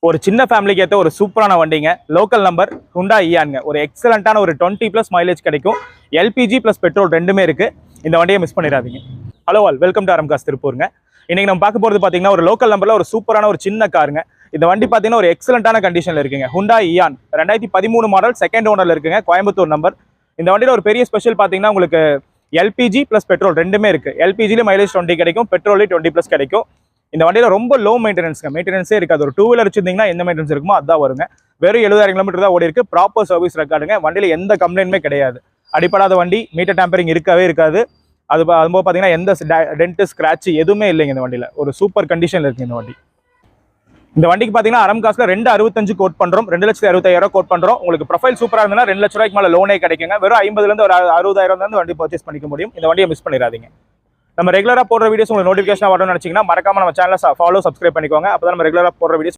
ஒரு சின்ன ஃபேமிலிக்கு ஏற்ற ஒரு சூப்பரான வண்டிங்க. Local number ஹுண்டா இயான்ங்க. ஒரு எக்ஸலண்டான ஒரு 20+ மைலேஜ் கிடைக்கும். எல்பிஜி ப்ளஸ் பெட்ரோல் ரெண்டுமே இருக்கு. இந்த வண்டியை மிஸ் பண்ணிடாதீங்க. Hello all, welcome to RM cars திருப்பூருங்க. இன்னைக்கு நம்ம பார்க்க போகிறது பார்த்தீங்கன்னா ஒரு லோக்கல் நம்பர்ல ஒரு சூப்பரான ஒரு சின்ன காருங்க. இந்த வண்டி பார்த்தீங்கன்னா ஒரு எக்ஸலண்டான கண்டிஷன்ல இருக்குங்க. ஹுண்டா இயான் 2013 மாடல், செகண்ட் ஓனர்ல இருக்குங்க. கோயம்புத்தூர் நம்பர். இந்த வண்டியில ஒரு பெரிய ஸ்பெஷல் பார்த்தீங்கன்னா உங்களுக்கு எல்பிஜி ப்ளஸ் பெட்ரோல் ரெண்டுமே இருக்கு. எல்பிஜில மைலேஜ் 20 கிடைக்கும், பெட்ரோலே 20+ கிடைக்கும். இந்த வண்டியில ரொம்ப லோ மெயின்டெனன்ஸே இருக்காது. ஒரு 2 வீலர் வச்சிருந்தீங்கன்னா எந்த மெயின்டெனன்ஸ் இருக்குமோ அதான் வருங்க. வெறும் 70,000 கிலோமீட்டர் தான் ஓடி இருக்கு. ப்ராப்பர் சர்வீஸ் ரெக்கார்டுங்க. வண்டியில எந்த கம்ப்ளைண்ட்டுமே கிடையாது. அடிப்படாத வண்டி, மீட்டர் டேம்பரிங் இருக்கவே இருக்காது. அதுபோக பார்த்தீங்கன்னா எந்த டென்ட் ஸ்கிராட்ச் எதுவுமே இல்லைங்க. இந்த வண்டியில ஒரு சூப்பர் கண்டிஷன்ல இருக்கு இந்த வண்டி. இந்த வண்டிக்கு பார்த்தீங்கன்னா ஆர்எம் காஸ்ட்ல 2.65 கோட் பண்றோம். 2,65,000 கோட் பண்றோம். உங்களுக்கு ப்ரொஃபைல் சூப்பரா இருந்தா 2 லட்ச ரூபாய்க்கு மேல லோனே கிடைக்குங்க. வெறும் 50,000 இருந்து ஒரு 60,000 தான் வண்டி பர்ச்சேஸ் பண்ணிக்க முடியும். இந்த வண்டியை மிஸ் பண்ணிடாதீங்க. நம்ம ரெகுலரா போடுற வீடியோஸ் உங்களுக்கு நோட்டிஃபிகேஷன் வரணும்னு நினைச்சீங்கன்னா மறக்காம நம்ம சேனலை ஃபாலோ சப்ஸ்கிரைப் பண்ணிக்கோங்க. அப்பதான் நம்ம ரெகுலரா போடுற வீடியோஸ்